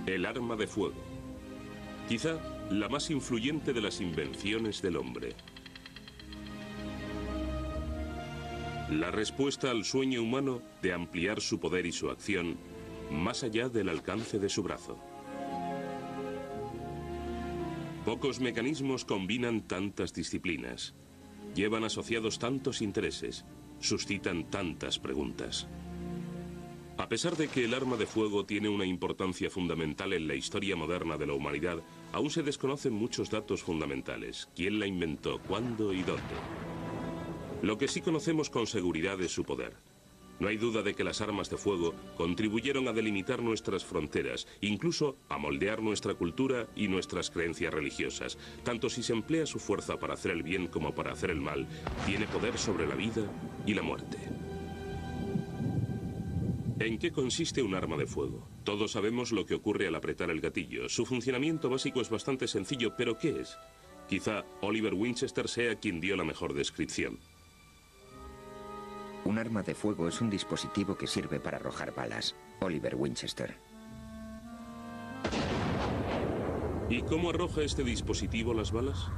El arma de fuego. Quizá la más influyente de las invenciones del hombre. La respuesta al sueño humano de ampliar su poder y su acción más allá del alcance de su brazo. Pocos mecanismos combinan tantas disciplinas, llevan asociados tantos intereses, suscitan tantas preguntas. A pesar de que el arma de fuego tiene una importancia fundamental en la historia moderna de la humanidad, aún se desconocen muchos datos fundamentales. ¿Quién la inventó? ¿Cuándo y dónde? Lo que sí conocemos con seguridad es su poder. No hay duda de que las armas de fuego contribuyeron a delimitar nuestras fronteras, incluso a moldear nuestra cultura y nuestras creencias religiosas. Tanto si se emplea su fuerza para hacer el bien como para hacer el mal, tiene poder sobre la vida y la muerte. ¿En qué consiste un arma de fuego? Todos sabemos lo que ocurre al apretar el gatillo. Su funcionamiento básico es bastante sencillo, pero ¿qué es? Quizá Oliver Winchester sea quien dio la mejor descripción. Un arma de fuego es un dispositivo que sirve para arrojar balas. Oliver Winchester. ¿Y cómo arroja este dispositivo las balas?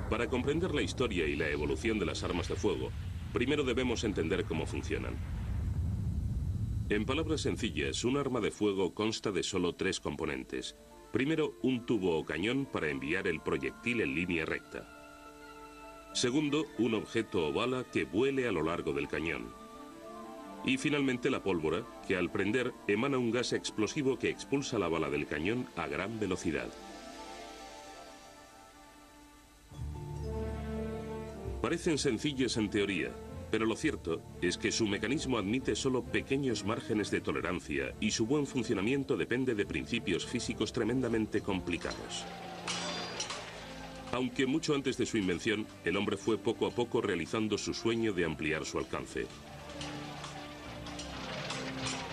Para comprender la historia y la evolución de las armas de fuego, primero debemos entender cómo funcionan. En palabras sencillas, un arma de fuego consta de solo tres componentes. Primero, un tubo o cañón para enviar el proyectil en línea recta. Segundo, un objeto o bala que vuele a lo largo del cañón. Y finalmente la pólvora, que al prender emana un gas explosivo que expulsa la bala del cañón a gran velocidad. Parecen sencillas en teoría, pero lo cierto es que su mecanismo admite solo pequeños márgenes de tolerancia y su buen funcionamiento depende de principios físicos tremendamente complicados. Aunque mucho antes de su invención, el hombre fue poco a poco realizando su sueño de ampliar su alcance.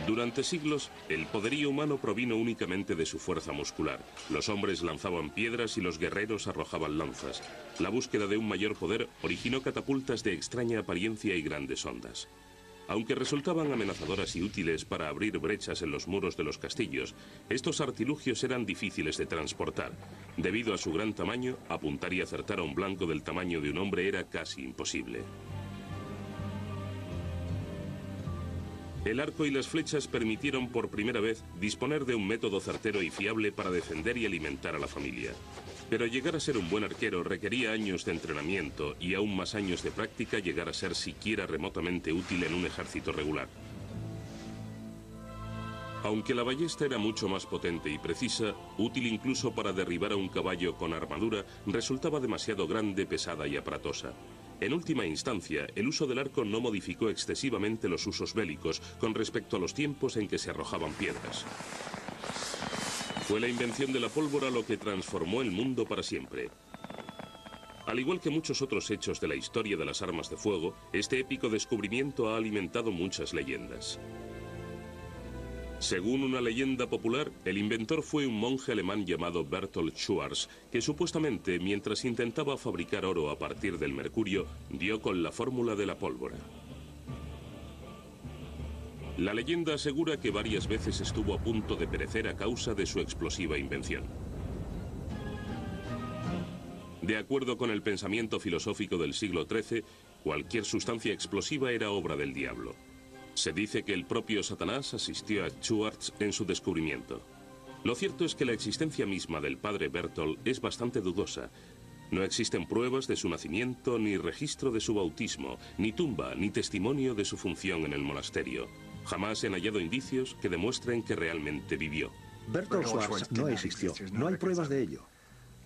Durante siglos, el poderío humano provino únicamente de su fuerza muscular. Los hombres lanzaban piedras y los guerreros arrojaban lanzas. La búsqueda de un mayor poder originó catapultas de extraña apariencia y grandes ondas. Aunque resultaban amenazadoras y útiles para abrir brechas en los muros de los castillos, estos artilugios eran difíciles de transportar. Debido a su gran tamaño, apuntar y acertar a un blanco del tamaño de un hombre era casi imposible. El arco y las flechas permitieron por primera vez disponer de un método certero y fiable para defender y alimentar a la familia. Pero llegar a ser un buen arquero requería años de entrenamiento y aún más años de práctica llegar a ser siquiera remotamente útil en un ejército regular. Aunque la ballesta era mucho más potente y precisa, útil incluso para derribar a un caballo con armadura, resultaba demasiado grande, pesada y aparatosa. En última instancia, el uso del arco no modificó excesivamente los usos bélicos con respecto a los tiempos en que se arrojaban piedras. Fue la invención de la pólvora lo que transformó el mundo para siempre. Al igual que muchos otros hechos de la historia de las armas de fuego, este épico descubrimiento ha alimentado muchas leyendas. Según una leyenda popular, el inventor fue un monje alemán llamado Berthold Schwarz, que supuestamente, mientras intentaba fabricar oro a partir del mercurio, dio con la fórmula de la pólvora. La leyenda asegura que varias veces estuvo a punto de perecer a causa de su explosiva invención. De acuerdo con el pensamiento filosófico del siglo XIII, cualquier sustancia explosiva era obra del diablo. Se dice que el propio Satanás asistió a Schwarz en su descubrimiento. Lo cierto es que la existencia misma del padre Berthold es bastante dudosa. No existen pruebas de su nacimiento, ni registro de su bautismo, ni tumba, ni testimonio de su función en el monasterio. Jamás se han hallado indicios que demuestren que realmente vivió. Berthold Schwarz no existió, no hay pruebas de ello.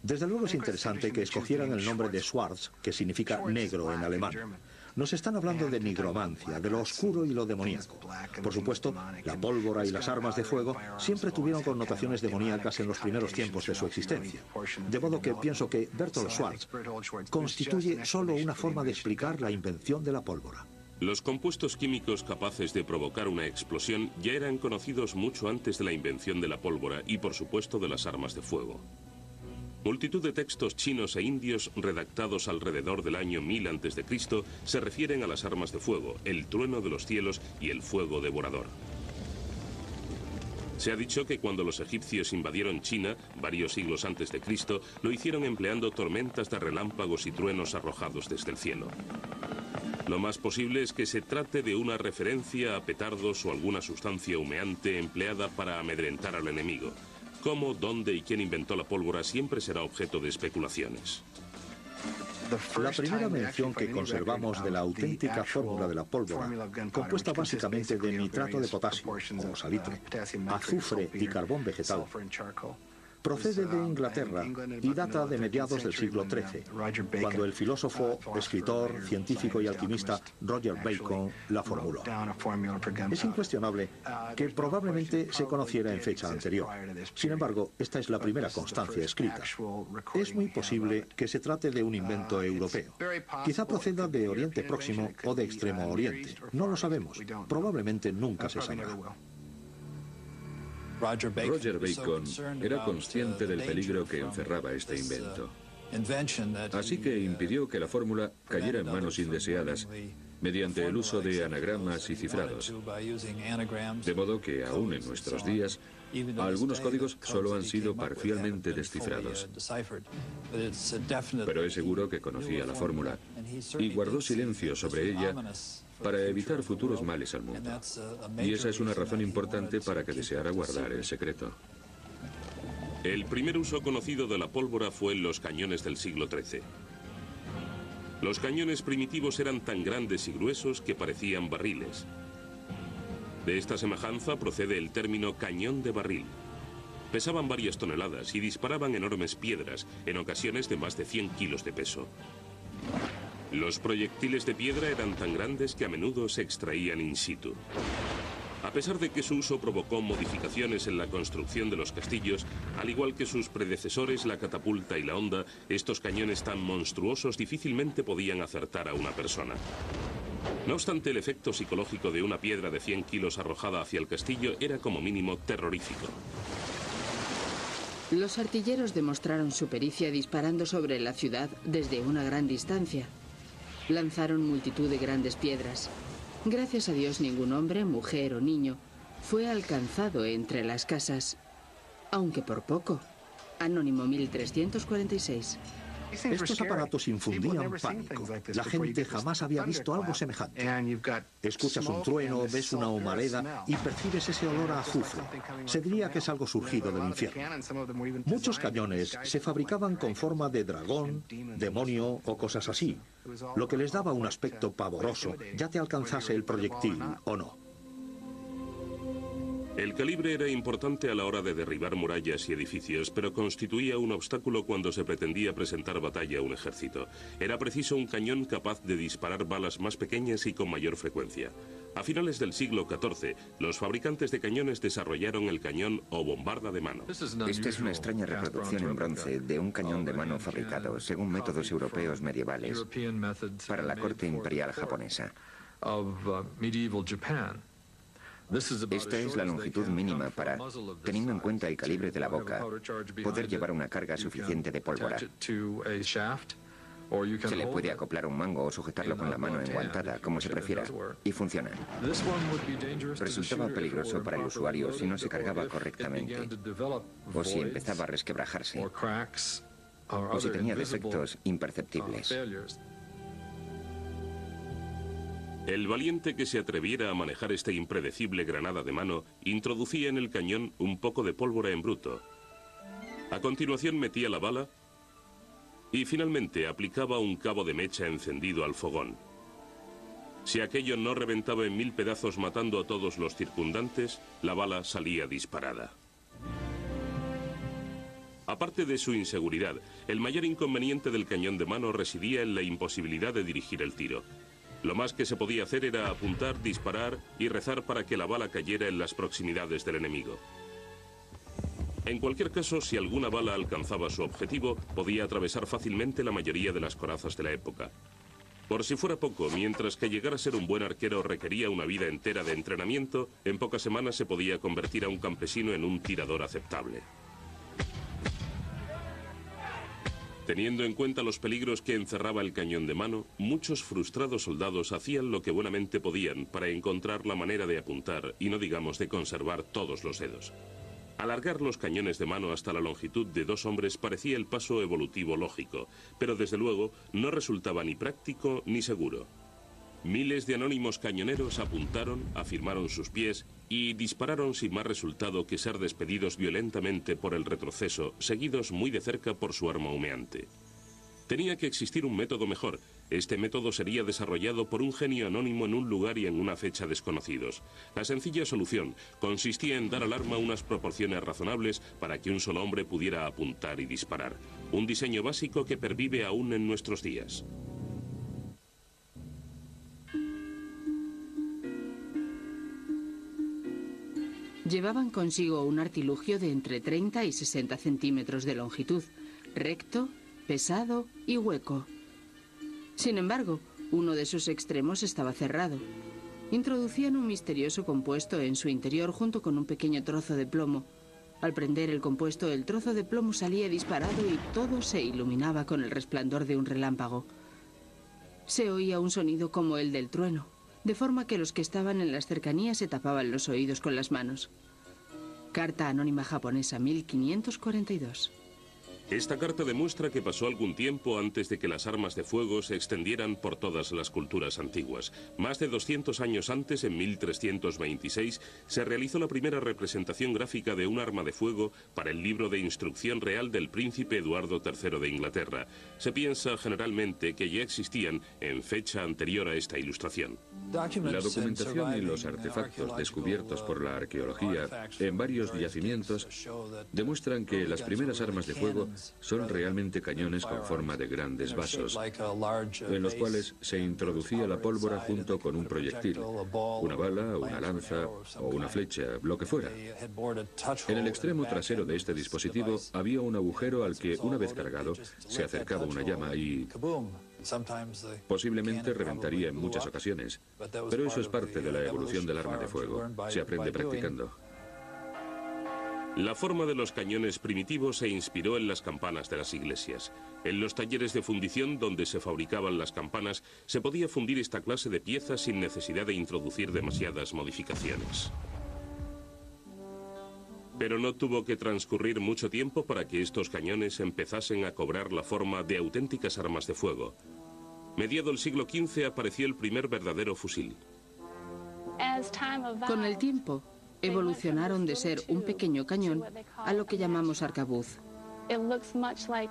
Desde luego es interesante que escogieran el nombre de Schwarz, que significa negro en alemán. Nos están hablando de nigromancia, de lo oscuro y lo demoníaco. Por supuesto, la pólvora y las armas de fuego siempre tuvieron connotaciones demoníacas en los primeros tiempos de su existencia. De modo que pienso que Berthold Schwarz constituye solo una forma de explicar la invención de la pólvora. Los compuestos químicos capaces de provocar una explosión ya eran conocidos mucho antes de la invención de la pólvora y, por supuesto, de las armas de fuego. Multitud de textos chinos e indios redactados alrededor del año 1000 a.C. se refieren a las armas de fuego, el trueno de los cielos y el fuego devorador. Se ha dicho que cuando los egipcios invadieron China, varios siglos antes de Cristo, lo hicieron empleando tormentas de relámpagos y truenos arrojados desde el cielo. Lo más posible es que se trate de una referencia a petardos o alguna sustancia humeante empleada para amedrentar al enemigo. Cómo, dónde y quién inventó la pólvora siempre será objeto de especulaciones. La primera mención que conservamos de la auténtica fórmula de la pólvora, compuesta básicamente de nitrato de potasio, o salitre, azufre y carbón vegetal, procede de Inglaterra y data de mediados del siglo XIII, cuando el filósofo, escritor, científico y alquimista Roger Bacon la formuló. Es incuestionable que probablemente se conociera en fecha anterior. Sin embargo, esta es la primera constancia escrita. Es muy posible que se trate de un invento europeo. Quizá proceda de Oriente Próximo o de Extremo Oriente. No lo sabemos. Probablemente nunca se sabrá. Roger Bacon era consciente del peligro que encerraba este invento. Así que impidió que la fórmula cayera en manos indeseadas mediante el uso de anagramas y cifrados. De modo que aún en nuestros días, algunos códigos solo han sido parcialmente descifrados. Pero es seguro que conocía la fórmula y guardó silencio sobre ella para evitar futuros males al mundo. Y esa es una razón importante para que deseara guardar el secreto. El primer uso conocido de la pólvora fue en los cañones del siglo XIII. Los cañones primitivos eran tan grandes y gruesos que parecían barriles. De esta semejanza procede el término cañón de barril. Pesaban varias toneladas y disparaban enormes piedras, en ocasiones de más de 100 kilos de peso. Los proyectiles de piedra eran tan grandes que a menudo se extraían in situ. A pesar de que su uso provocó modificaciones en la construcción de los castillos, al igual que sus predecesores, la catapulta y la honda, estos cañones tan monstruosos difícilmente podían acertar a una persona. No obstante, el efecto psicológico de una piedra de 100 kilos arrojada hacia el castillo era como mínimo terrorífico. Los artilleros demostraron su pericia disparando sobre la ciudad desde una gran distancia. Lanzaron multitud de grandes piedras. Gracias a Dios, ningún hombre, mujer o niño fue alcanzado entre las casas, aunque por poco. Anónimo 1346. Estos aparatos infundían pánico. La gente jamás había visto algo semejante. Escuchas un trueno, ves una humareda y percibes ese olor a azufre. Se diría que es algo surgido del infierno. Muchos cañones se fabricaban con forma de dragón, demonio o cosas así, lo que les daba un aspecto pavoroso, ya te alcanzase el proyectil o no. El calibre era importante a la hora de derribar murallas y edificios, pero constituía un obstáculo cuando se pretendía presentar batalla a un ejército. Era preciso un cañón capaz de disparar balas más pequeñas y con mayor frecuencia. A finales del siglo XIV, los fabricantes de cañones desarrollaron el cañón o bombarda de mano. Esta es una extraña reproducción en bronce de un cañón de mano fabricado según métodos europeos medievales para la corte imperial japonesa. Esta es la longitud mínima para, teniendo en cuenta el calibre de la boca, poder llevar una carga suficiente de pólvora. Se le puede acoplar un mango o sujetarlo con la mano enguantada, como se prefiera, y funciona. Resultaba peligroso para el usuario si no se cargaba correctamente, o si empezaba a resquebrajarse, o si tenía defectos imperceptibles. El valiente que se atreviera a manejar esta impredecible granada de mano introducía en el cañón un poco de pólvora en bruto. A continuación metía la bala y finalmente aplicaba un cabo de mecha encendido al fogón. Si aquello no reventaba en 1000 pedazos matando a todos los circundantes, la bala salía disparada. Aparte de su inseguridad, el mayor inconveniente del cañón de mano residía en la imposibilidad de dirigir el tiro. Lo más que se podía hacer era apuntar, disparar y rezar para que la bala cayera en las proximidades del enemigo. En cualquier caso, si alguna bala alcanzaba su objetivo, podía atravesar fácilmente la mayoría de las corazas de la época. Por si fuera poco, mientras que llegar a ser un buen arquero requería una vida entera de entrenamiento, en pocas semanas se podía convertir a un campesino en un tirador aceptable. Teniendo en cuenta los peligros que encerraba el cañón de mano, muchos frustrados soldados hacían lo que buenamente podían para encontrar la manera de apuntar y no digamos de conservar todos los dedos. Alargar los cañones de mano hasta la longitud de 2 hombres parecía el paso evolutivo lógico, pero desde luego no resultaba ni práctico ni seguro. Miles de anónimos cañoneros apuntaron, afirmaron sus pies y dispararon sin más resultado que ser despedidos violentamente por el retroceso, seguidos muy de cerca por su arma humeante. Tenía que existir un método mejor. Este método sería desarrollado por un genio anónimo en un lugar y en una fecha desconocidos. La sencilla solución consistía en dar al arma unas proporciones razonables para que un solo hombre pudiera apuntar y disparar. Un diseño básico que pervive aún en nuestros días. Llevaban consigo un artilugio de entre 30 y 60 centímetros de longitud, recto, pesado y hueco. Sin embargo, uno de sus extremos estaba cerrado. Introducían un misterioso compuesto en su interior junto con un pequeño trozo de plomo. Al prender el compuesto, el trozo de plomo salía disparado y todo se iluminaba con el resplandor de un relámpago. Se oía un sonido como el del trueno, de forma que los que estaban en las cercanías se tapaban los oídos con las manos. Carta anónima japonesa 1542. Esta carta demuestra que pasó algún tiempo antes de que las armas de fuego se extendieran por todas las culturas antiguas. Más de 200 años antes, en 1326, se realizó la primera representación gráfica de un arma de fuego para el libro de instrucción real del príncipe Eduardo III de Inglaterra. Se piensa generalmente que ya existían en fecha anterior a esta ilustración. La documentación y los artefactos descubiertos por la arqueología en varios yacimientos demuestran que las primeras armas de fuego son realmente cañones con forma de grandes vasos, en los cuales se introducía la pólvora junto con un proyectil, una bala, una lanza o una flecha, lo que fuera. En el extremo trasero de este dispositivo había un agujero al que, una vez cargado, se acercaba una llama y posiblemente reventaría en muchas ocasiones. Pero eso es parte de la evolución del arma de fuego. Se aprende practicando. La forma de los cañones primitivos se inspiró en las campanas de las iglesias. En los talleres de fundición donde se fabricaban las campanas, se podía fundir esta clase de piezas sin necesidad de introducir demasiadas modificaciones. Pero no tuvo que transcurrir mucho tiempo para que estos cañones empezasen a cobrar la forma de auténticas armas de fuego. Mediado el siglo XV apareció el primer verdadero fusil. Con el tiempo, evolucionaron de ser un pequeño cañón a lo que llamamos arcabuz.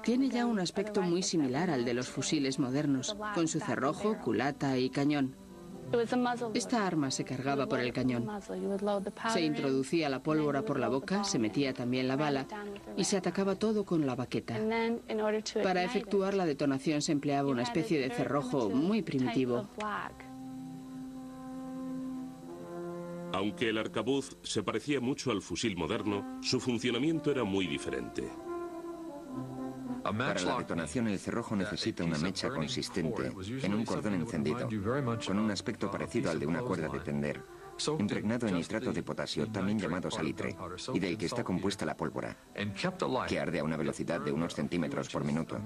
Tiene ya un aspecto muy similar al de los fusiles modernos, con su cerrojo, culata y cañón. Esta arma se cargaba por el cañón. Se introducía la pólvora por la boca, se metía también la bala y se atacaba todo con la baqueta. Para efectuar la detonación se empleaba una especie de cerrojo muy primitivo. Aunque el arcabuz se parecía mucho al fusil moderno, su funcionamiento era muy diferente. Para la detonación, el cerrojo necesita una mecha consistente en un cordón encendido, con un aspecto parecido al de una cuerda de tender, impregnado en nitrato de potasio, también llamado salitre, y del que está compuesta la pólvora, que arde a una velocidad de unos centímetros por minuto.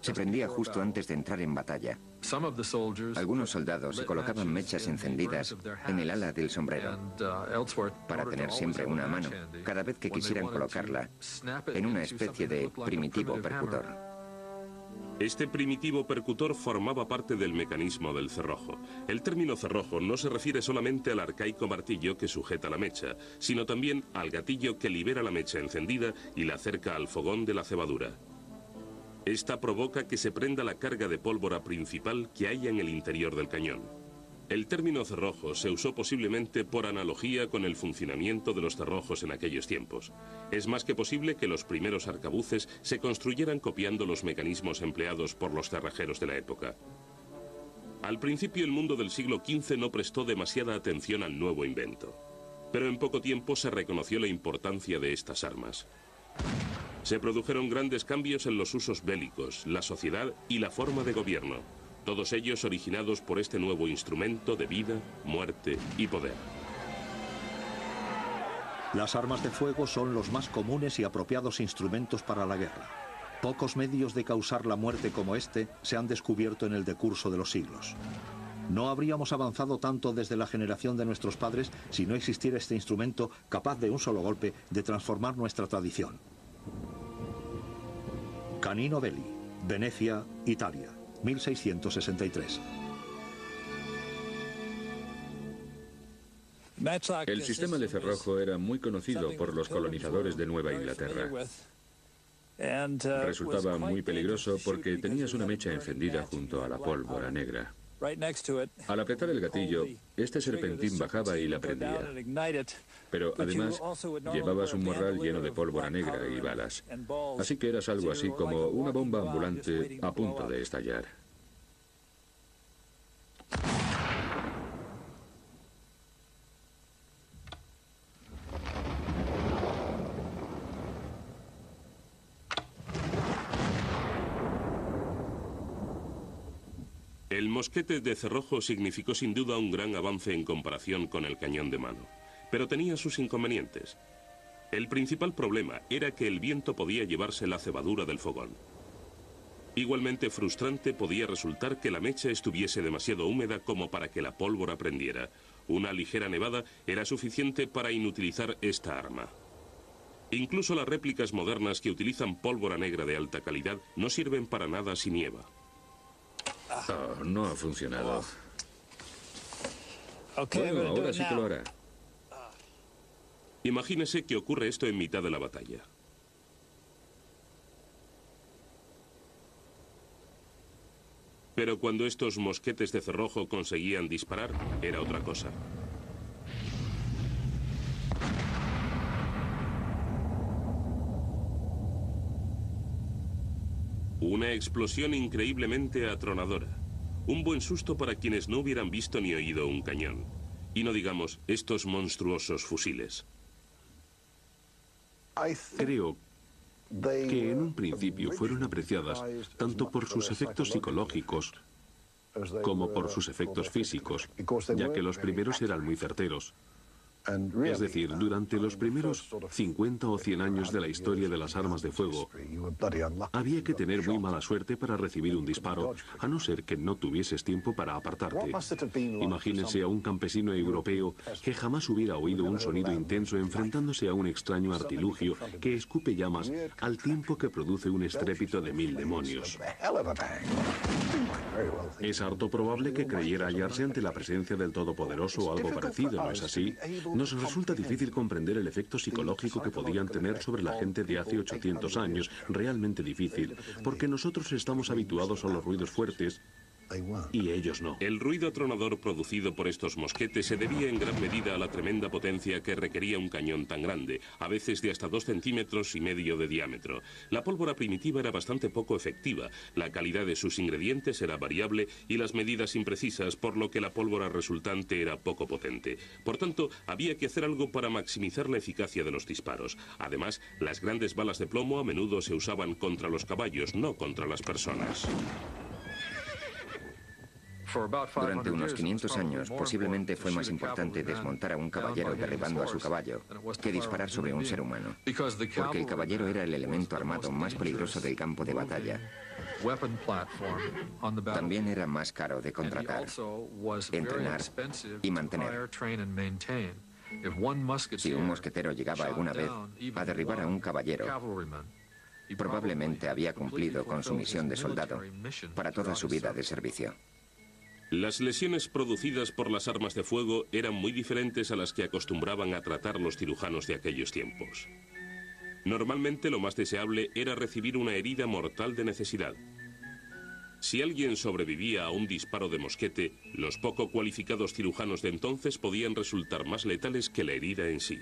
Se prendía justo antes de entrar en batalla. Algunos soldados se colocaban mechas encendidas en el ala del sombrero para tener siempre una a mano, cada vez que quisieran colocarla en una especie de primitivo percutor. Este primitivo percutor formaba parte del mecanismo del cerrojo. El término cerrojo no se refiere solamente al arcaico martillo que sujeta la mecha, sino también al gatillo que libera la mecha encendida y la acerca al fogón de la cebadura. Esta provoca que se prenda la carga de pólvora principal que hay en el interior del cañón. El término cerrojo se usó posiblemente por analogía con el funcionamiento de los cerrojos en aquellos tiempos. Es más que posible que los primeros arcabuces se construyeran copiando los mecanismos empleados por los cerrajeros de la época. Al principio el mundo del siglo XV no prestó demasiada atención al nuevo invento, pero en poco tiempo se reconoció la importancia de estas armas. Se produjeron grandes cambios en los usos bélicos, la sociedad y la forma de gobierno, todos ellos originados por este nuevo instrumento de vida, muerte y poder. Las armas de fuego son los más comunes y apropiados instrumentos para la guerra. Pocos medios de causar la muerte como este se han descubierto en el decurso de los siglos. No habríamos avanzado tanto desde la generación de nuestros padres si no existiera este instrumento capaz de un solo golpe de transformar nuestra tradición. Canino Belli, Venecia, Italia, 1663. El sistema de cerrojo era muy conocido por los colonizadores de Nueva Inglaterra. Resultaba muy peligroso porque tenías una mecha encendida junto a la pólvora negra. Al apretar el gatillo, este serpentín bajaba y la prendía. Pero además, llevabas un morral lleno de pólvora negra y balas. Así que eras algo así como una bomba ambulante a punto de estallar. El mosquete de cerrojo significó sin duda un gran avance en comparación con el cañón de mano, pero tenía sus inconvenientes. El principal problema era que el viento podía llevarse la cebadura del fogón. Igualmente frustrante podía resultar que la mecha estuviese demasiado húmeda como para que la pólvora prendiera. Una ligera nevada era suficiente para inutilizar esta arma. Incluso las réplicas modernas que utilizan pólvora negra de alta calidad no sirven para nada si nieva. Oh, no ha funcionado. Bueno, ahora sí que lo hará. Imagínese que ocurre esto en mitad de la batalla. Pero cuando estos mosquetes de cerrojo conseguían disparar, era otra cosa. Una explosión increíblemente atronadora. Un buen susto para quienes no hubieran visto ni oído un cañón. Y no digamos estos monstruosos fusiles. Creo que en un principio fueron apreciadas tanto por sus efectos psicológicos como por sus efectos físicos, ya que los primeros eran muy certeros. Es decir, durante los primeros 50 o 100 años de la historia de las armas de fuego, había que tener muy mala suerte para recibir un disparo, a no ser que no tuvieses tiempo para apartarte. Imagínese a un campesino europeo que jamás hubiera oído un sonido intenso enfrentándose a un extraño artilugio que escupe llamas al tiempo que produce un estrépito de 1000 demonios. Es harto probable que creyera hallarse ante la presencia del Todopoderoso o algo parecido, ¿no es así? Nos resulta difícil comprender el efecto psicológico que podían tener sobre la gente de hace 800 años, realmente difícil, porque nosotros estamos habituados a los ruidos fuertes y ellos no. El ruido atronador producido por estos mosquetes se debía en gran medida a la tremenda potencia que requería un cañón tan grande, a veces de hasta 2,5 centímetros de diámetro. La pólvora primitiva era bastante poco efectiva, la calidad de sus ingredientes era variable y las medidas imprecisas, por lo que la pólvora resultante era poco potente. Por tanto, había que hacer algo para maximizar la eficacia de los disparos. Además, las grandes balas de plomo a menudo se usaban contra los caballos, no contra las personas. Durante unos 500 años, posiblemente fue más importante desmontar a un caballero derribando a su caballo que disparar sobre un ser humano, porque el caballero era el elemento armado más peligroso del campo de batalla. También era más caro de contratar, entrenar y mantener. Si un mosquetero llegaba alguna vez a derribar a un caballero, probablemente había cumplido con su misión de soldado para toda su vida de servicio. Las lesiones producidas por las armas de fuego eran muy diferentes a las que acostumbraban a tratar los cirujanos de aquellos tiempos. Normalmente lo más deseable era recibir una herida mortal de necesidad. Si alguien sobrevivía a un disparo de mosquete, los poco cualificados cirujanos de entonces podían resultar más letales que la herida en sí.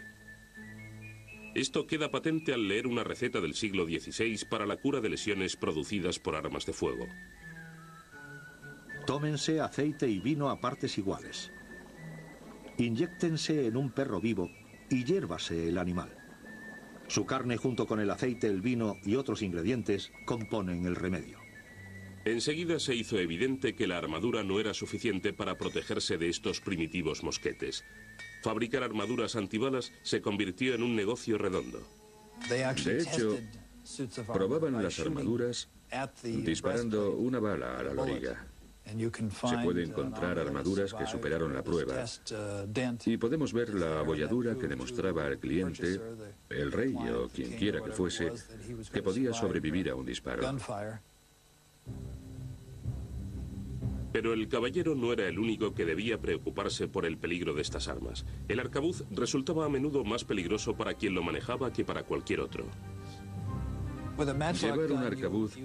Esto queda patente al leer una receta del siglo XVI para la cura de lesiones producidas por armas de fuego. Tómense aceite y vino a partes iguales. Inyéctense en un perro vivo y hiérvase el animal. Su carne junto con el aceite, el vino y otros ingredientes componen el remedio. Enseguida se hizo evidente que la armadura no era suficiente para protegerse de estos primitivos mosquetes. Fabricar armaduras antibalas se convirtió en un negocio redondo. De hecho, Probaban las armaduras disparando una bala a la loriga. Se puede encontrar armaduras que superaron la prueba y podemos ver la abolladura que demostraba al cliente, el rey o quien quiera que fuese, que podía sobrevivir a un disparo. Pero el caballero no era el único que debía preocuparse por el peligro de estas armas. El arcabuz resultaba a menudo más peligroso para quien lo manejaba que para cualquier otro. Llevar un arcabuz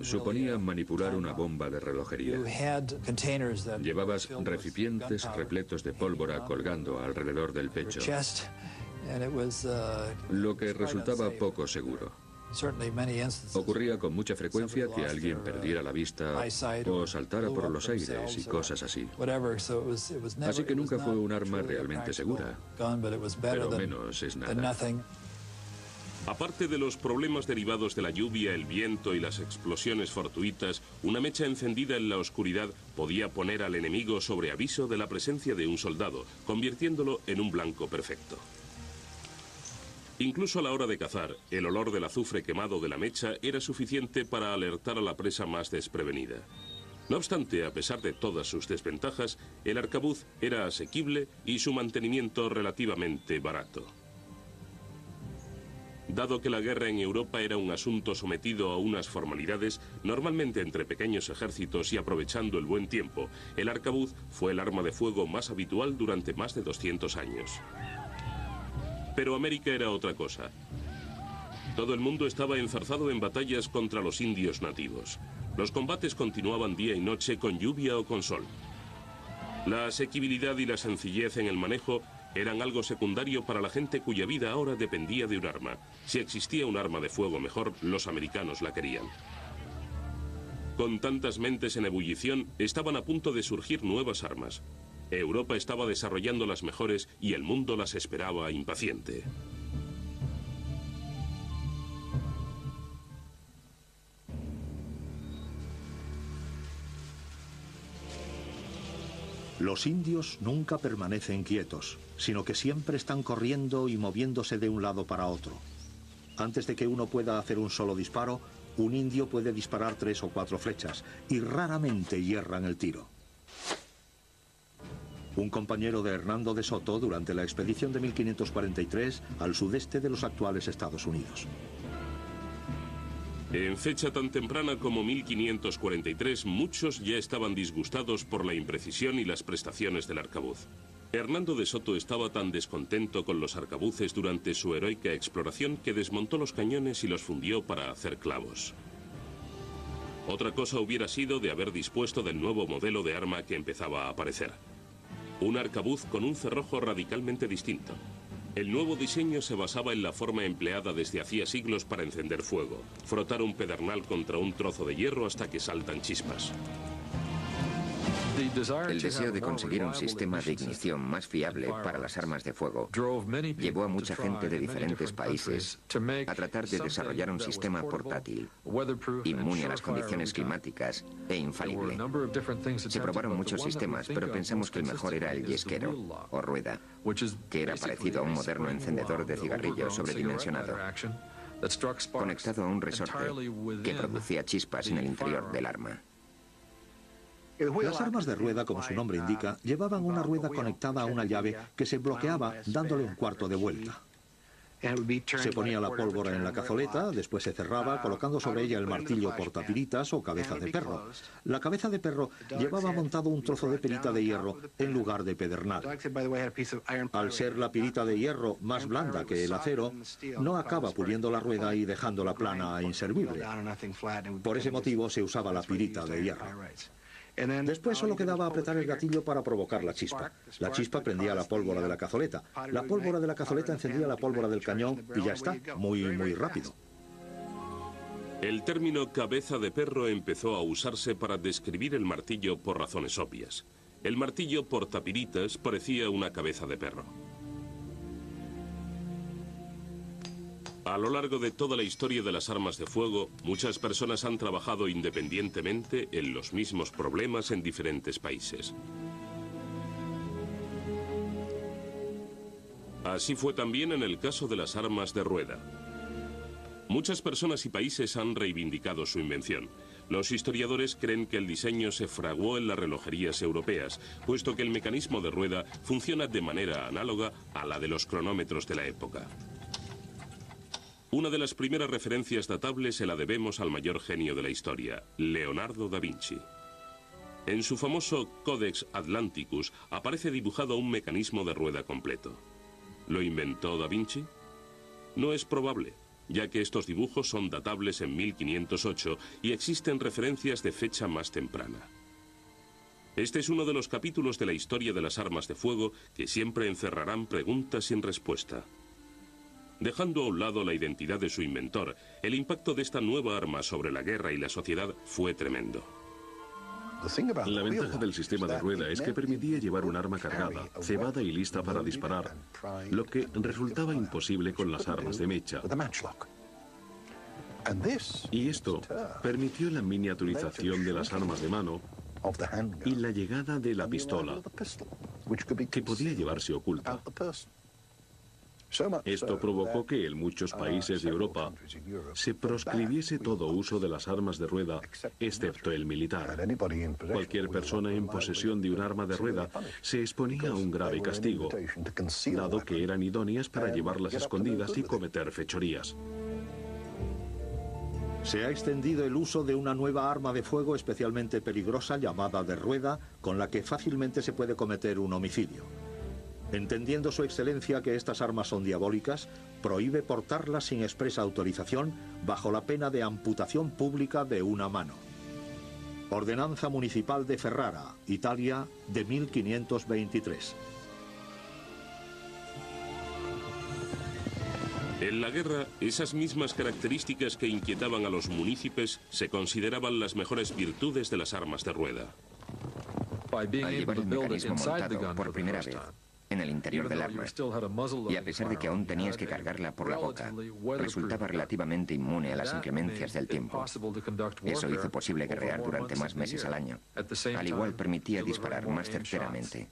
suponía manipular una bomba de relojería. Llevabas recipientes repletos de pólvora colgando alrededor del pecho, lo que resultaba poco seguro. Ocurría con mucha frecuencia que alguien perdiera la vista o saltara por los aires y cosas así. Así que nunca fue un arma realmente segura, pero menos es nada. Aparte de los problemas derivados de la lluvia, el viento y las explosiones fortuitas, una mecha encendida en la oscuridad podía poner al enemigo sobre aviso de la presencia de un soldado, convirtiéndolo en un blanco perfecto. Incluso a la hora de cazar, el olor del azufre quemado de la mecha era suficiente para alertar a la presa más desprevenida. No obstante, a pesar de todas sus desventajas, el arcabuz era asequible y su mantenimiento relativamente barato. Dado que la guerra en Europa era un asunto sometido a unas formalidades, normalmente entre pequeños ejércitos y aprovechando el buen tiempo, el arcabuz fue el arma de fuego más habitual durante más de 200 años. Pero América era otra cosa. Todo el mundo estaba enzarzado en batallas contra los indios nativos. Los combates continuaban día y noche con lluvia o con sol. La asequibilidad y la sencillez en el manejo eran algo secundario para la gente cuya vida ahora dependía de un arma. Si existía un arma de fuego mejor, los americanos la querían. Con tantas mentes en ebullición, estaban a punto de surgir nuevas armas. Europa estaba desarrollando las mejores y el mundo las esperaba impaciente. Los indios nunca permanecen quietos, sino que siempre están corriendo y moviéndose de un lado para otro. Antes de que uno pueda hacer un solo disparo, un indio puede disparar 3 o 4 flechas, y raramente hierran el tiro. Un compañero de Hernando de Soto durante la expedición de 1543 al sudeste de los actuales Estados Unidos. En fecha tan temprana como 1543, muchos ya estaban disgustados por la imprecisión y las prestaciones del arcabuz. Hernando de Soto estaba tan descontento con los arcabuces durante su heroica exploración que desmontó los cañones y los fundió para hacer clavos. Otra cosa hubiera sido de haber dispuesto del nuevo modelo de arma que empezaba a aparecer. Un arcabuz con un cerrojo radicalmente distinto. El nuevo diseño se basaba en la forma empleada desde hacía siglos para encender fuego, frotar un pedernal contra un trozo de hierro hasta que saltan chispas. El deseo de conseguir un sistema de ignición más fiable para las armas de fuego llevó a mucha gente de diferentes países a tratar de desarrollar un sistema portátil, inmune a las condiciones climáticas e infalible. Se probaron muchos sistemas, pero pensamos que el mejor era el yesquero, o rueda, que era parecido a un moderno encendedor de cigarrillos sobredimensionado, conectado a un resorte que producía chispas en el interior del arma. Las armas de rueda, como su nombre indica, llevaban una rueda conectada a una llave que se bloqueaba dándole un cuarto de vuelta. Se ponía la pólvora en la cazoleta, después se cerraba, colocando sobre ella el martillo portapiritas o cabeza de perro. La cabeza de perro llevaba montado un trozo de perita de hierro en lugar de pedernal. Al ser la pirita de hierro más blanda que el acero, no acaba puliendo la rueda y dejándola plana e inservible. Por ese motivo se usaba la pirita de hierro. Después solo quedaba apretar el gatillo para provocar la chispa. La chispa prendía la pólvora de la cazoleta. La pólvora de la cazoleta encendía la pólvora del cañón y ya está, muy rápido. El término cabeza de perro empezó a usarse para describir el martillo por razones obvias. El martillo portapiritas parecía una cabeza de perro. A lo largo de toda la historia de las armas de fuego, muchas personas han trabajado independientemente en los mismos problemas en diferentes países. Así fue también en el caso de las armas de rueda. Muchas personas y países han reivindicado su invención. Los historiadores creen que el diseño se fraguó en las relojerías europeas, puesto que el mecanismo de rueda funciona de manera análoga a la de los cronómetros de la época. Una de las primeras referencias datables se la debemos al mayor genio de la historia, Leonardo da Vinci. En su famoso Codex Atlanticus aparece dibujado un mecanismo de rueda completo. ¿Lo inventó da Vinci? No es probable, ya que estos dibujos son datables en 1508 y existen referencias de fecha más temprana. Este es uno de los capítulos de la historia de las armas de fuego que siempre encerrarán preguntas sin respuesta. Dejando a un lado la identidad de su inventor, el impacto de esta nueva arma sobre la guerra y la sociedad fue tremendo. La ventaja del sistema de rueda es que permitía llevar un arma cargada, cebada y lista para disparar, lo que resultaba imposible con las armas de mecha. Y esto permitió la miniaturización de las armas de mano y la llegada de la pistola, que podía llevarse oculta. Esto provocó que en muchos países de Europa se proscribiese todo uso de las armas de rueda, excepto el militar. Cualquier persona en posesión de un arma de rueda se exponía a un grave castigo, dado que eran idóneas para llevarlas escondidas y cometer fechorías. Se ha extendido el uso de una nueva arma de fuego especialmente peligrosa llamada de rueda, con la que fácilmente se puede cometer un homicidio. Entendiendo su excelencia que estas armas son diabólicas, prohíbe portarlas sin expresa autorización bajo la pena de amputación pública de una mano. Ordenanza Municipal de Ferrara, Italia, de 1523. En la guerra, esas mismas características que inquietaban a los munícipes se consideraban las mejores virtudes de las armas de rueda. Al llevar el mecanismo montado por primera vez en el interior del arma, y a pesar de que aún tenías que cargarla por la boca, resultaba relativamente inmune a las inclemencias del tiempo. Eso hizo posible guerrear durante más meses al año. Al igual permitía disparar más certeramente.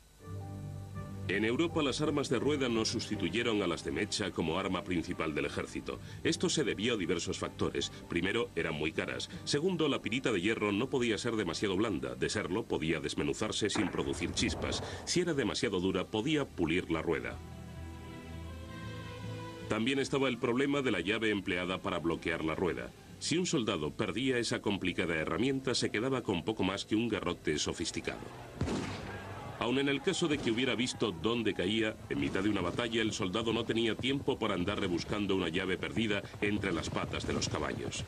En Europa las armas de rueda no sustituyeron a las de mecha como arma principal del ejército. Esto se debió a diversos factores. Primero, eran muy caras. Segundo, la pirita de hierro no podía ser demasiado blanda. De serlo, podía desmenuzarse sin producir chispas. Si era demasiado dura, podía pulir la rueda. También estaba el problema de la llave empleada para bloquear la rueda. Si un soldado perdía esa complicada herramienta, se quedaba con poco más que un garrote sofisticado. Aun en el caso de que hubiera visto dónde caía, en mitad de una batalla el soldado no tenía tiempo para andar rebuscando una llave perdida entre las patas de los caballos.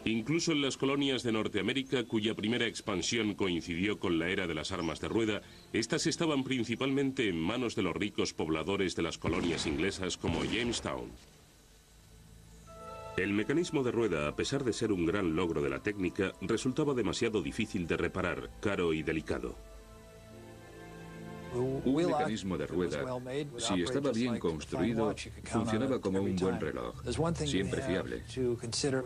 Incluso en las colonias de Norteamérica, cuya primera expansión coincidió con la era de las armas de rueda, estas estaban principalmente en manos de los ricos pobladores de las colonias inglesas como Jamestown. El mecanismo de rueda, a pesar de ser un gran logro de la técnica, resultaba demasiado difícil de reparar, caro y delicado. Un mecanismo de rueda, si estaba bien construido, funcionaba como un buen reloj, siempre fiable.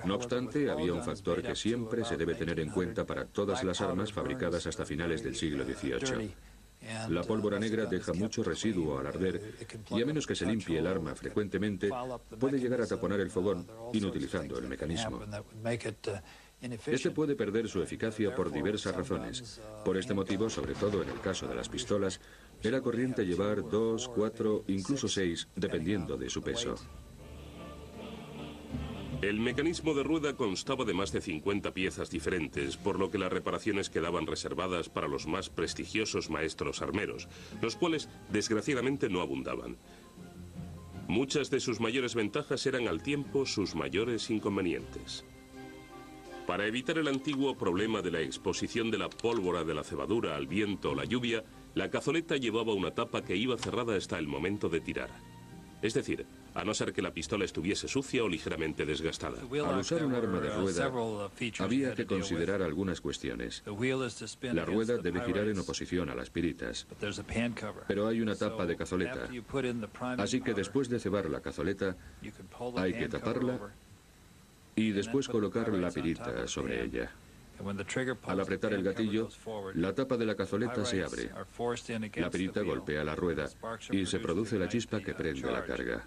No obstante, había un factor que siempre se debe tener en cuenta para todas las armas fabricadas hasta finales del siglo XVIII. La pólvora negra deja mucho residuo al arder y a menos que se limpie el arma frecuentemente, puede llegar a taponar el fogón, inutilizando el mecanismo. Este puede perder su eficacia por diversas razones. Por este motivo, sobre todo en el caso de las pistolas, era corriente llevar 2, 4, incluso 6, dependiendo de su peso. El mecanismo de rueda constaba de más de 50 piezas diferentes, por lo que las reparaciones quedaban reservadas para los más prestigiosos maestros armeros, los cuales desgraciadamente no abundaban. Muchas de sus mayores ventajas eran al tiempo sus mayores inconvenientes. Para evitar el antiguo problema de la exposición de la pólvora de la cebadura al viento o la lluvia, la cazoleta llevaba una tapa que iba cerrada hasta el momento de tirar. Es decir, a no ser que la pistola estuviese sucia o ligeramente desgastada. Al usar un arma de rueda, había que considerar algunas cuestiones. La rueda debe girar en oposición a las piritas, pero hay una tapa de cazoleta, así que después de cebar la cazoleta, hay que taparla y después colocar la pirita sobre ella. Al apretar el gatillo, la tapa de la cazoleta se abre. La pirita golpea la rueda y se produce la chispa que prende la carga.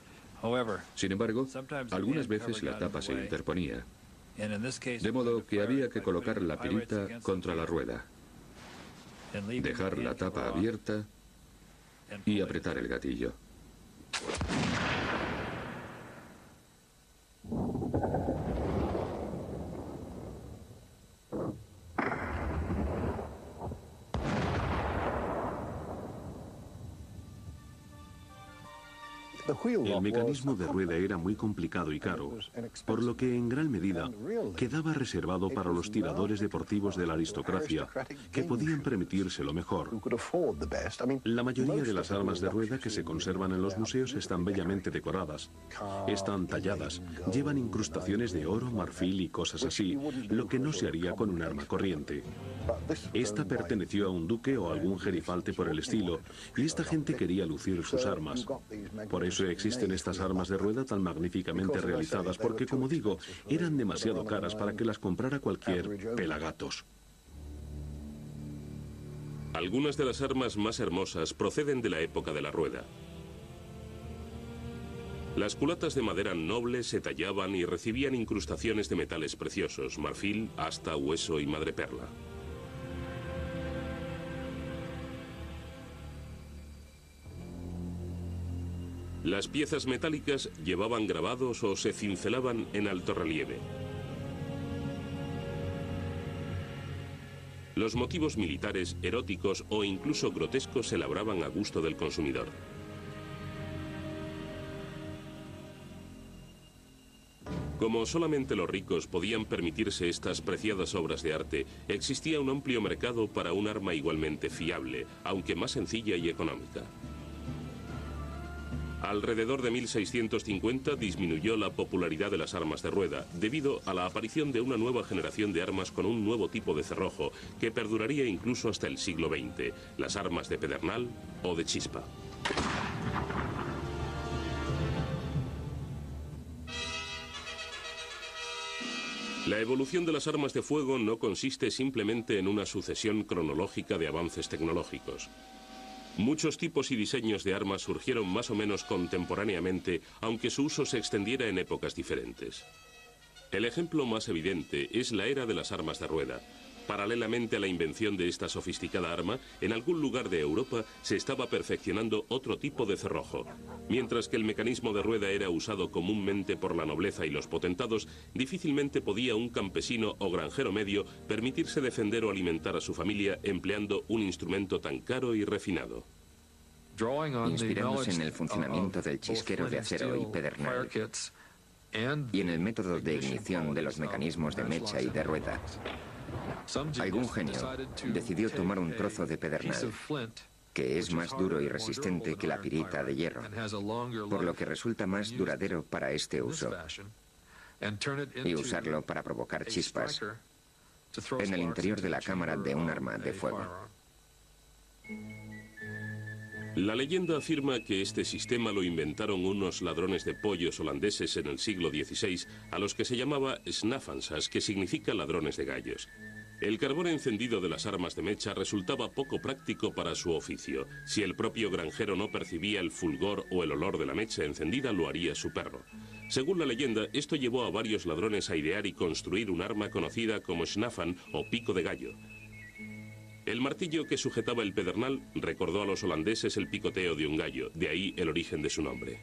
Sin embargo, algunas veces la tapa se interponía, de modo que había que colocar la pirita contra la rueda, dejar la tapa abierta y apretar el gatillo. El mecanismo de rueda era muy complicado y caro, por lo que en gran medida quedaba reservado para los tiradores deportivos de la aristocracia, que podían permitírselo mejor. La mayoría de las armas de rueda que se conservan en los museos están bellamente decoradas. Están talladas, llevan incrustaciones de oro, marfil y cosas así, lo que no se haría con un arma corriente. Esta perteneció a un duque o algún gerifalte por el estilo, y esta gente quería lucir sus armas. Por eso existen estas armas de rueda tan magníficamente realizadas, porque, como digo, eran demasiado caras para que las comprara cualquier pelagatos. Algunas de las armas más hermosas proceden de la época de la rueda. Las culatas de madera noble se tallaban y recibían incrustaciones de metales preciosos, marfil, asta, hueso y madreperla. Las piezas metálicas llevaban grabados o se cincelaban en alto relieve. Los motivos militares, eróticos o incluso grotescos se labraban a gusto del consumidor. Como solamente los ricos podían permitirse estas preciadas obras de arte, existía un amplio mercado para un arma igualmente fiable, aunque más sencilla y económica. Alrededor de 1650 disminuyó la popularidad de las armas de rueda, debido a la aparición de una nueva generación de armas con un nuevo tipo de cerrojo, que perduraría incluso hasta el siglo XX, las armas de pedernal o de chispa. La evolución de las armas de fuego no consiste simplemente en una sucesión cronológica de avances tecnológicos. Muchos tipos y diseños de armas surgieron más o menos contemporáneamente, aunque su uso se extendiera en épocas diferentes. El ejemplo más evidente es la era de las armas de rueda. Paralelamente a la invención de esta sofisticada arma, en algún lugar de Europa se estaba perfeccionando otro tipo de cerrojo. Mientras que el mecanismo de rueda era usado comúnmente por la nobleza y los potentados, difícilmente podía un campesino o granjero medio permitirse defender o alimentar a su familia empleando un instrumento tan caro y refinado. Inspirándose en el funcionamiento del chisquero de acero y pedernal y en el método de ignición de los mecanismos de mecha y de rueda, algún genio decidió tomar un trozo de pedernal, que es más duro y resistente que la pirita de hierro, por lo que resulta más duradero para este uso, y usarlo para provocar chispas en el interior de la cámara de un arma de fuego. La leyenda afirma que este sistema lo inventaron unos ladrones de pollos holandeses en el siglo XVI, a los que se llamaba snafansas, que significa ladrones de gallos. El carbón encendido de las armas de mecha resultaba poco práctico para su oficio. Si el propio granjero no percibía el fulgor o el olor de la mecha encendida, lo haría su perro. Según la leyenda, esto llevó a varios ladrones a idear y construir un arma conocida como snafan o pico de gallo. El martillo que sujetaba el pedernal recordó a los holandeses el picoteo de un gallo, de ahí el origen de su nombre.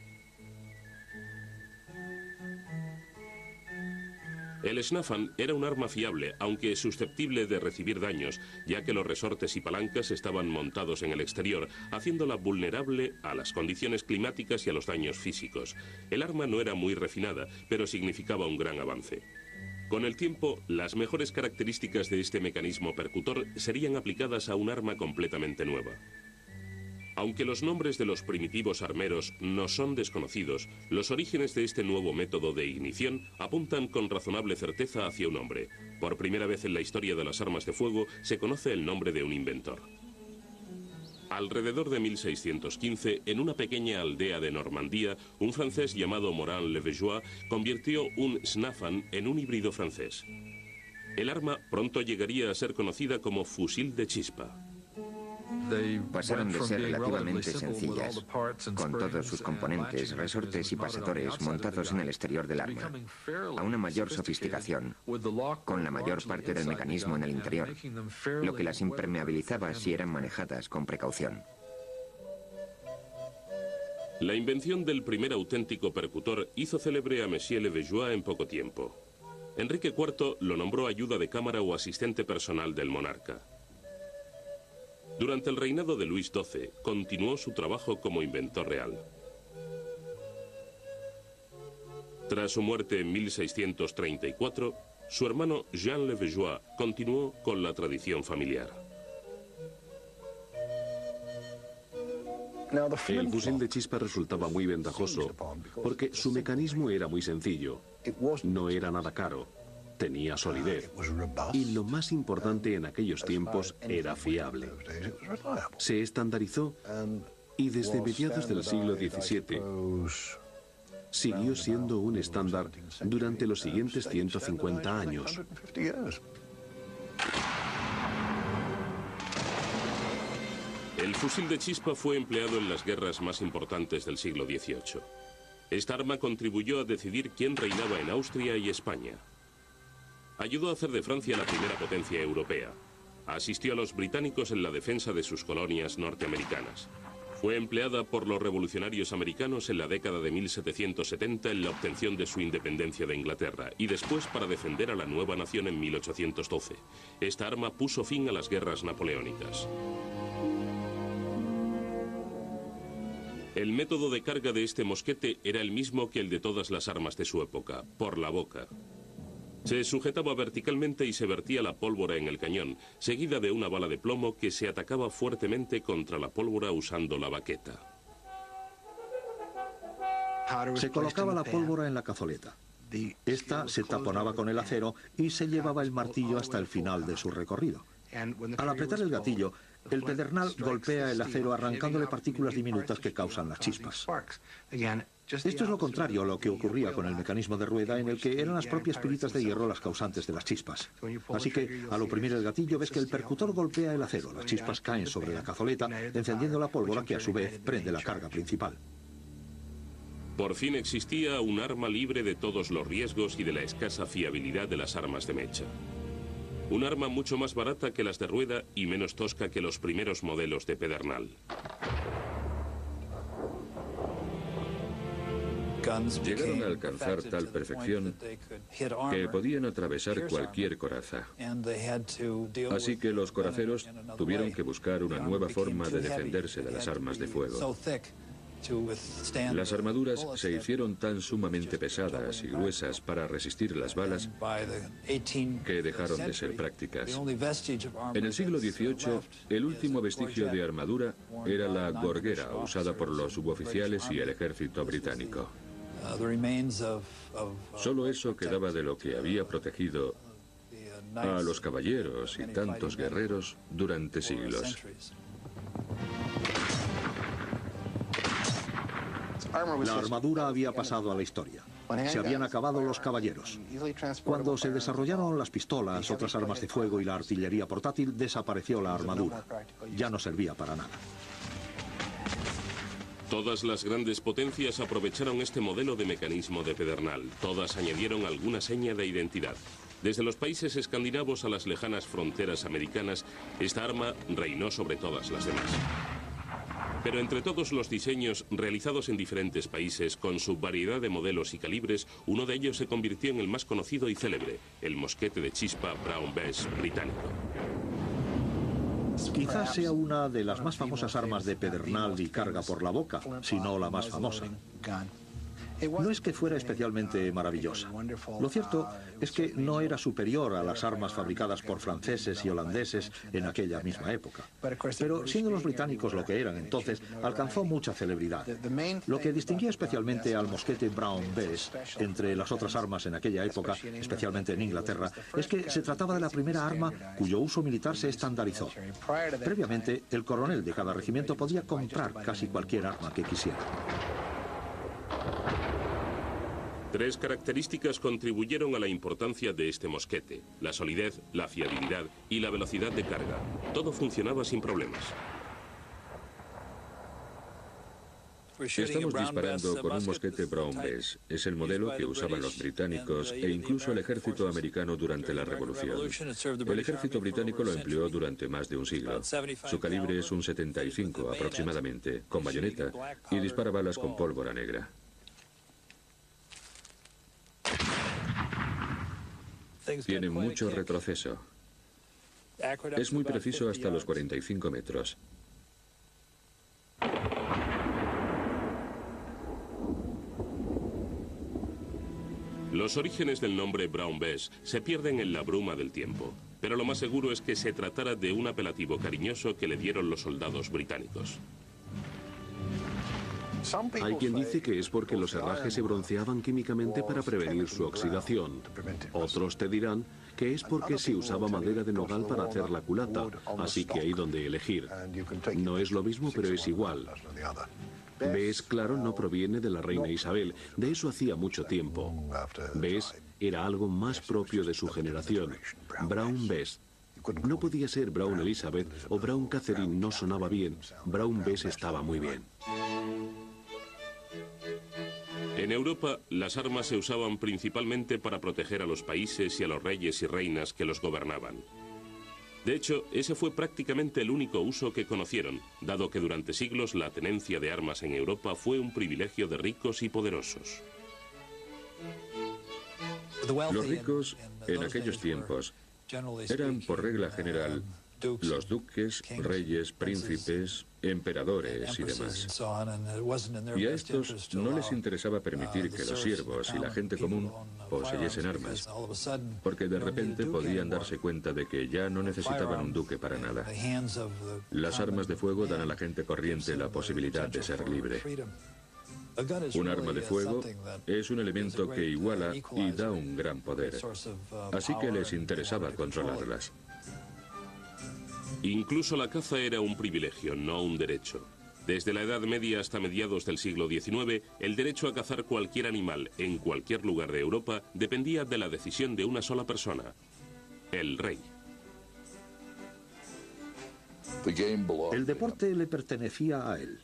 El snafan era un arma fiable, aunque susceptible de recibir daños, ya que los resortes y palancas estaban montados en el exterior, haciéndola vulnerable a las condiciones climáticas y a los daños físicos. El arma no era muy refinada, pero significaba un gran avance. Con el tiempo, las mejores características de este mecanismo percutor serían aplicadas a un arma completamente nueva. Aunque los nombres de los primitivos armeros no son desconocidos, los orígenes de este nuevo método de ignición apuntan con razonable certeza hacia un hombre. Por primera vez en la historia de las armas de fuego se conoce el nombre de un inventor. Alrededor de 1615, en una pequeña aldea de Normandía, un francés llamado Morand-le-Vejois convirtió un snafan en un híbrido francés. El arma pronto llegaría a ser conocida como fusil de chispa. Pasaron de ser relativamente sencillas, con todos sus componentes, resortes y pasadores montados en el exterior del arma, a una mayor sofisticación, con la mayor parte del mecanismo en el interior, lo que las impermeabilizaba si eran manejadas con precaución. La invención del primer auténtico percutor hizo célebre a Monsieur Leverjoix en poco tiempo. Enrique IV lo nombró ayuda de cámara o asistente personal del monarca. Durante el reinado de Luis XII, continuó su trabajo como inventor real. Tras su muerte en 1634, su hermano Jean Leverjoix continuó con la tradición familiar. El fusil de chispa resultaba muy ventajoso porque su mecanismo era muy sencillo, no era nada caro, tenía solidez y lo más importante en aquellos tiempos era fiable. Se estandarizó y desde mediados del siglo XVII siguió siendo un estándar durante los siguientes 150 años. El fusil de chispa fue empleado en las guerras más importantes del siglo XVIII. Esta arma contribuyó a decidir quién reinaba en Austria y España. Ayudó a hacer de Francia la primera potencia europea. Asistió a los británicos en la defensa de sus colonias norteamericanas. Fue empleada por los revolucionarios americanos en la década de 1770 en la obtención de su independencia de Inglaterra y después para defender a la nueva nación en 1812. Esta arma puso fin a las guerras napoleónicas. El método de carga de este mosquete era el mismo que el de todas las armas de su época, por la boca. Se sujetaba verticalmente y se vertía la pólvora en el cañón, seguida de una bala de plomo que se atacaba fuertemente contra la pólvora usando la baqueta. Se colocaba la pólvora en la cazoleta. Esta se taponaba con el acero y se llevaba el martillo hasta el final de su recorrido. Al apretar el gatillo, el pedernal golpea el acero arrancándole partículas diminutas que causan las chispas. Esto es lo contrario a lo que ocurría con el mecanismo de rueda, en el que eran las propias pilitas de hierro las causantes de las chispas. Así que, al oprimir el gatillo, ves que el percutor golpea el acero, las chispas caen sobre la cazoleta, encendiendo la pólvora que a su vez prende la carga principal. Por fin existía un arma libre de todos los riesgos y de la escasa fiabilidad de las armas de mecha. Un arma mucho más barata que las de rueda y menos tosca que los primeros modelos de pedernal. Llegaron a alcanzar tal perfección que podían atravesar cualquier coraza. Así que los coraceros tuvieron que buscar una nueva forma de defenderse de las armas de fuego. Las armaduras se hicieron tan sumamente pesadas y gruesas para resistir las balas que dejaron de ser prácticas. En el siglo XVIII, el último vestigio de armadura era la gorguera usada por los suboficiales y el ejército británico. Solo eso quedaba de lo que había protegido a los caballeros y tantos guerreros durante siglos. La armadura había pasado a la historia. Se habían acabado los caballeros. Cuando se desarrollaron las pistolas, otras armas de fuego y la artillería portátil, desapareció la armadura. Ya no servía para nada. Todas las grandes potencias aprovecharon este modelo de mecanismo de pedernal. Todas añadieron alguna seña de identidad. Desde los países escandinavos a las lejanas fronteras americanas, esta arma reinó sobre todas las demás. Pero entre todos los diseños realizados en diferentes países con su variedad de modelos y calibres, uno de ellos se convirtió en el más conocido y célebre, el mosquete de chispa Brown Bess británico. Quizás sea una de las más famosas armas de pedernal y carga por la boca, si no la más famosa. No es que fuera especialmente maravillosa. Lo cierto es que no era superior a las armas fabricadas por franceses y holandeses en aquella misma época. Pero siendo los británicos lo que eran entonces, alcanzó mucha celebridad. Lo que distinguía especialmente al mosquete Brown Bess entre las otras armas en aquella época, especialmente en Inglaterra, es que se trataba de la primera arma cuyo uso militar se estandarizó. Previamente, el coronel de cada regimiento podía comprar casi cualquier arma que quisiera. Tres características contribuyeron a la importancia de este mosquete: la solidez, la fiabilidad y la velocidad de carga. Todo funcionaba sin problemas. Estamos disparando con un mosquete Brown Bess. Es el modelo que usaban los británicos e incluso el ejército americano durante la Revolución. El ejército británico lo empleó durante más de un siglo. Su calibre es un 75 aproximadamente, con bayoneta, y dispara balas con pólvora negra. Tiene mucho retroceso. Es muy preciso hasta los 45 metros. Los orígenes del nombre Brown Bess se pierden en la bruma del tiempo, pero lo más seguro es que se tratara de un apelativo cariñoso que le dieron los soldados británicos. Hay quien dice que es porque los herrajes se bronceaban químicamente para prevenir su oxidación. Otros te dirán que es porque se usaba madera de nogal para hacer la culata, así que hay donde elegir. No es lo mismo, pero es igual. Bess, claro, no proviene de la reina Isabel, de eso hacía mucho tiempo. Bess era algo más propio de su generación. Brown Bess. No podía ser Brown Elizabeth o Brown Catherine, no sonaba bien. Brown Bess estaba muy bien. En Europa, las armas se usaban principalmente para proteger a los países y a los reyes y reinas que los gobernaban. De hecho, ese fue prácticamente el único uso que conocieron, dado que durante siglos la tenencia de armas en Europa fue un privilegio de ricos y poderosos. Los ricos, en aquellos tiempos, eran por regla general los duques, reyes, príncipes, emperadores y demás. Y a estos no les interesaba permitir que los siervos y la gente común poseyesen armas, porque de repente podían darse cuenta de que ya no necesitaban un duque para nada. Las armas de fuego dan a la gente corriente la posibilidad de ser libre. Un arma de fuego es un elemento que iguala y da un gran poder, así que les interesaba controlarlas. Incluso la caza era un privilegio, no un derecho. Desde la Edad Media hasta mediados del siglo XIX, el derecho a cazar cualquier animal en cualquier lugar de Europa dependía de la decisión de una sola persona, el rey. El deporte le pertenecía a él.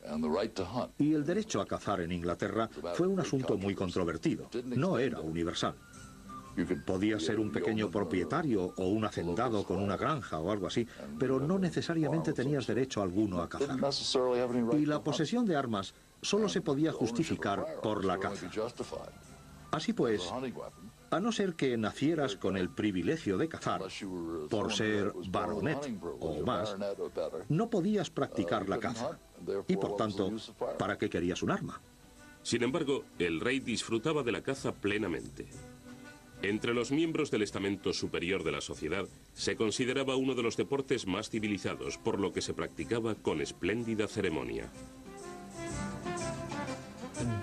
Y el derecho a cazar en Inglaterra fue un asunto muy controvertido. No era universal. Podía ser un pequeño propietario o un hacendado con una granja o algo así, pero no necesariamente tenías derecho alguno a cazar. Y la posesión de armas solo se podía justificar por la caza. Así pues, a no ser que nacieras con el privilegio de cazar, por ser baronet o más, no podías practicar la caza. Y por tanto, ¿para qué querías un arma? Sin embargo, el rey disfrutaba de la caza plenamente. Entre los miembros del estamento superior de la sociedad se consideraba uno de los deportes más civilizados, por lo que se practicaba con espléndida ceremonia.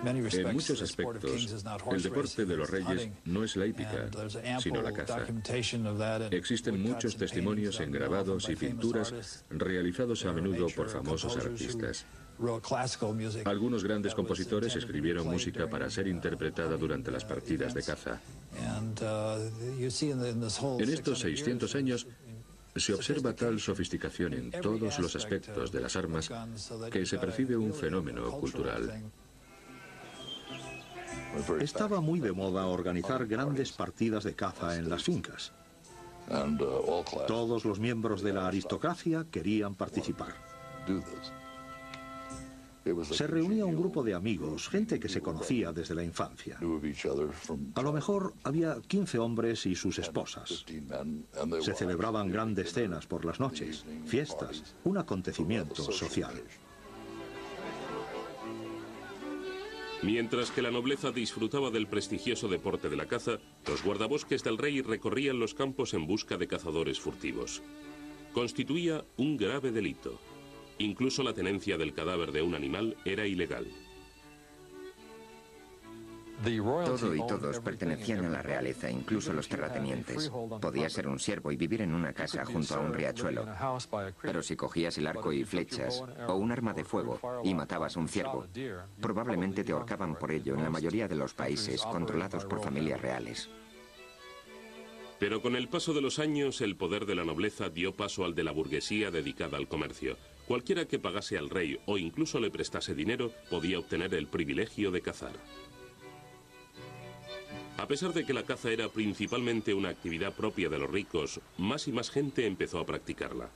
En muchos aspectos, el deporte de los reyes no es la hípica, sino la caza. Existen muchos testimonios en grabados y pinturas realizados a menudo por famosos artistas. Algunos grandes compositores escribieron música para ser interpretada durante las partidas de caza. En estos 600 años se observa tal sofisticación en todos los aspectos de las armas que se percibe un fenómeno cultural. Estaba muy de moda organizar grandes partidas de caza en las fincas. Todos los miembros de la aristocracia querían participar. Se reunía un grupo de amigos, gente que se conocía desde la infancia. A lo mejor había 15 hombres y sus esposas. Se celebraban grandes cenas por las noches, fiestas, un acontecimiento social. Mientras que la nobleza disfrutaba del prestigioso deporte de la caza, los guardabosques del rey recorrían los campos en busca de cazadores furtivos. Constituía un grave delito. Incluso la tenencia del cadáver de un animal era ilegal. Todo y todos pertenecían a la realeza, incluso los terratenientes. Podías ser un siervo y vivir en una casa junto a un riachuelo. Pero si cogías el arco y flechas o un arma de fuego y matabas un ciervo, probablemente te ahorcaban por ello en la mayoría de los países controlados por familias reales. Pero con el paso de los años, el poder de la nobleza dio paso al de la burguesía dedicada al comercio. Cualquiera que pagase al rey o incluso le prestase dinero podía obtener el privilegio de cazar. A pesar de que la caza era principalmente una actividad propia de los ricos, más y más gente empezó a practicarla.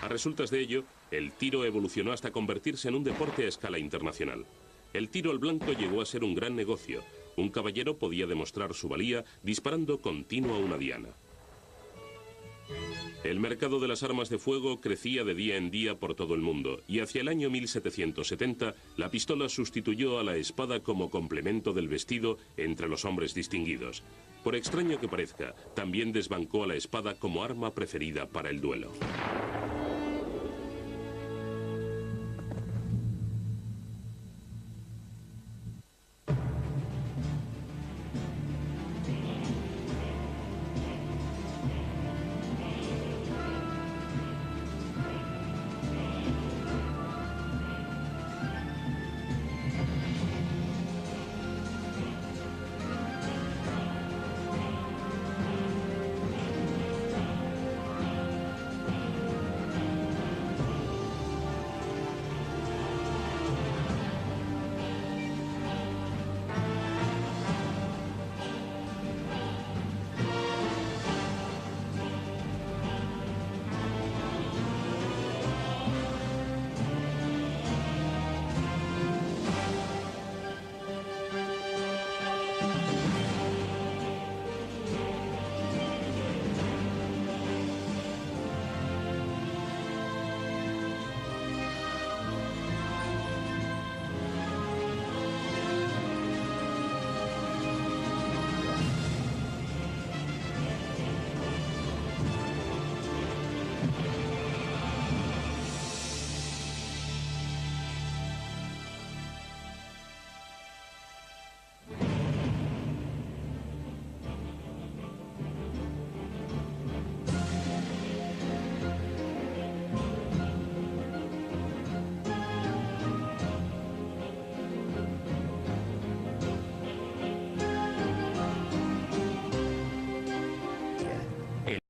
A resultas de ello, el tiro evolucionó hasta convertirse en un deporte a escala internacional. El tiro al blanco llegó a ser un gran negocio. Un caballero podía demostrar su valía disparando continuo a una diana. El mercado de las armas de fuego crecía de día en día por todo el mundo, y hacia el año 1770 la pistola sustituyó a la espada como complemento del vestido entre los hombres distinguidos. Por extraño que parezca, también desbancó a la espada como arma preferida para el duelo.